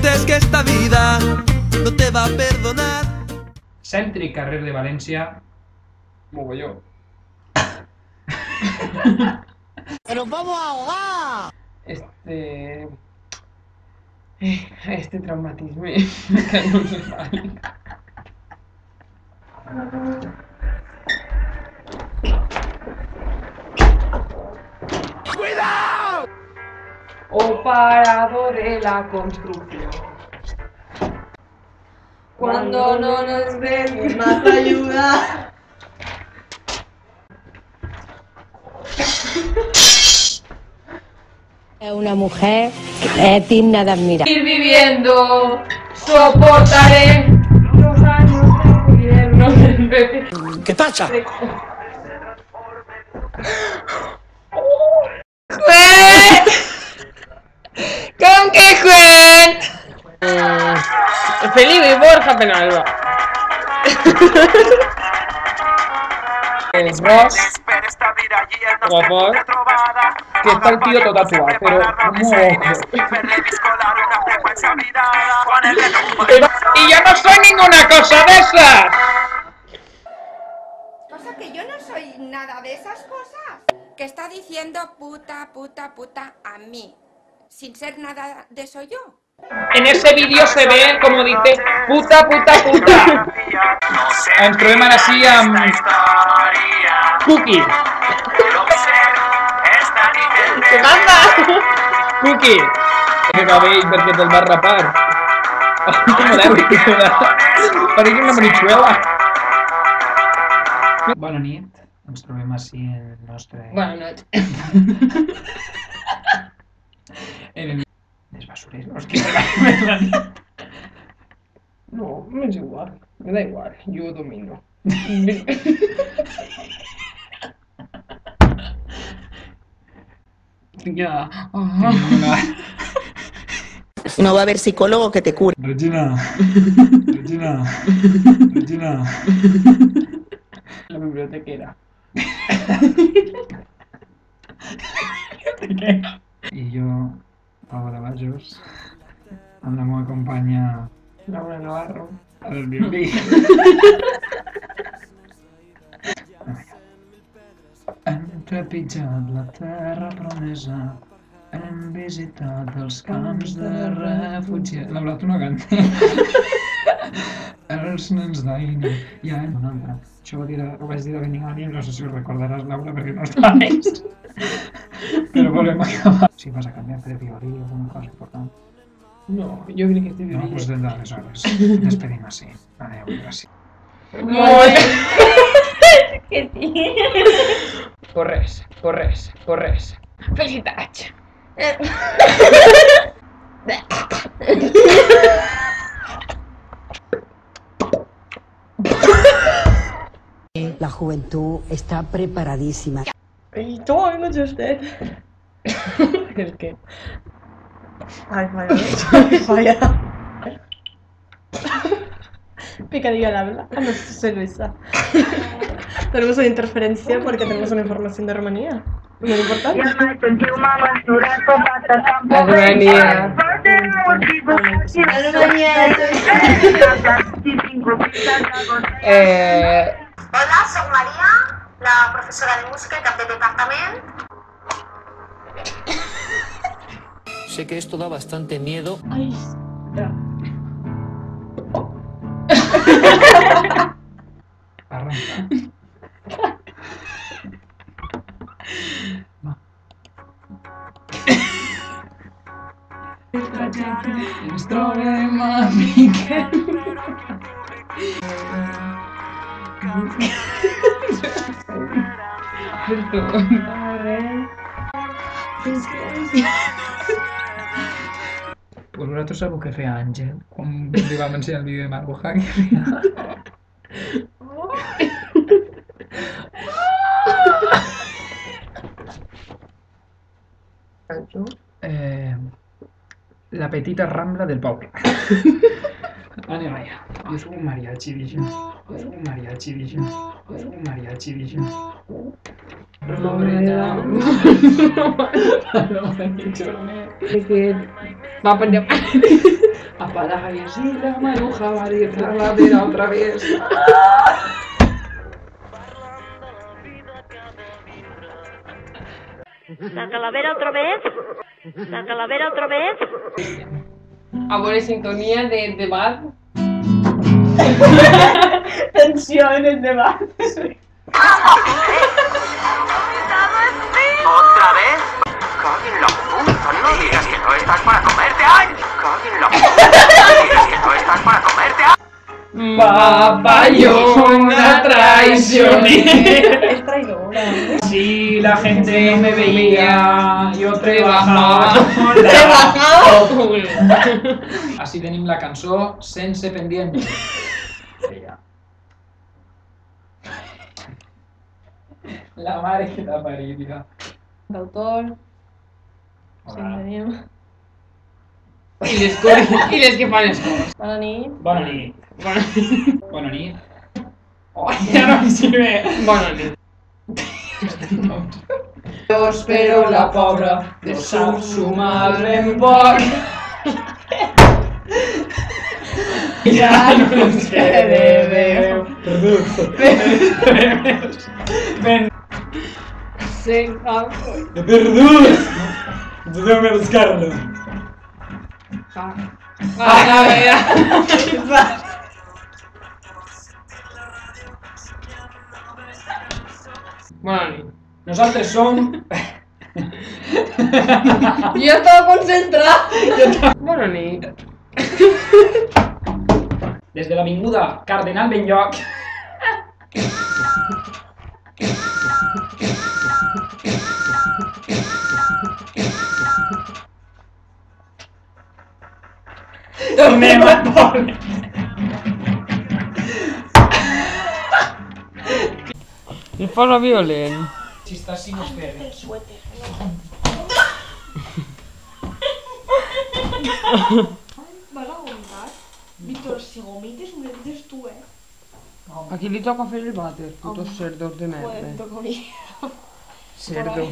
aceptes que esta vida no te va a perdonar. Centre i carrer de València, mogolló. ¡Pero vamos a ahogar! Este traumatisme que no se vale. ¡Cuidado! O parado de la construcción. Cuando no nos den más ayuda. Es una mujer que es digna de admirar. Ir viviendo, soportaré los años de gobierno del PP. ¿Qué pasa? ¡Juan! ¿Con qué Juan? Felipe y Borja Penalba. Ross, guapo, que está el tío todo tatuado, pero y yo no soy ninguna cosa de esas. Cosa que yo no soy nada de esas cosas. Que está diciendo puta, puta, puta a mí, sin ser nada de eso yo. En ese vídeo se ve como dice puta, puta, puta. Ens trobem ara sí amb Cookie. ¿Qué pasa? Cookie. Que cabell perquè te'l vas rapar. Pareix una morichuela. Bona nit. Ens trobem així en el nostre... Buenas noches. En el... Els basureros que regalan la nit. No, me es igual. Me da igual. Yo domino. Ya. No va a haber psicólogo que te cure. Regina. Regina. Regina. La bibliotequera. I jo, Pau de Bages, amb la meva companya Laura Navarro. el violí. Hem trepitjat la terra promesa, hem visitat els camps de refugiats... Laura, tu no cantes. Els nens d'Aina i en una altra. Això ho vaig dir a Benigània, no sé si ho recordaràs, Laura, perquè no estaves. Però volem acabar. Si vas a canviar de violí o alguna cosa important. No, yo creo que estoy No, violín. doncs des d'aleshores. Despedim així. Adéu, gràcies. Muy. Que sí. Corres, corres, corres. Felicitats. La juventud está preparadísima. ¿Y cómo vengo de usted? ¿El qué? Ay, vaya. Vaya. Picadillo al habla. Ah, no, soy Luisa. Tenemos una interferencia porque tenemos una información de Rumanía. Muy importante. Rumanía. Hola, soy María, la profesora de música y cap de departamento. Sé que esto da bastante miedo. Ay, ya. Arranca. Va. Ens trobem a Miquel. Pues vosaltres sabeu què feia Àngel quan li vam ensenyar el vídeo de Margoja que feia. La petita rambla del poble. Anem allà. Jo soc un mariachi, dixo. Jo soc un mariachi, dixo. Jo soc un mariachi, dixo. Va a poner... Apaláis y la maruja va a ir la ladera otra vez. ¿La calavera otra vez? ¿La calavera otra vez? Amor y sintonía de debate. Tensión en el debate. ¿Otra vez? ¡Cague en la puta! ¡No digas que no estás para comerte! ¡Ay! ¡Cague en la puta! ¡No digas que no estás para comerte! ¡Ay! Papayona traicionera. Es traidora. Si la gente me veía, yo trebajava. Així tenim la cançó sense pendient. La mare que t'ha parit, ja. D'autor. Sintonia. I les que fan les coses. Bona nit. Bona nit. Bona nit. Oh, ja no em sirve. Bona nit. Dios, pero la pobra de su madre en poc. Ya no sé de Déu. Ven. De perdut. Déjame buscarlo. Bona nit. Nosaltres som... Jo estava concentrat. Bona nit. Des de l'avinguda Cardenal Benlloc. Tornem a poble. Li posa violent. Si estàs sin espera. ¿Vas a vomitar? Víctor, si vomites me dices tú, Aquí li toca fer el vàter, putos cerdos de merda. Joder, toca a mí. Cerdos.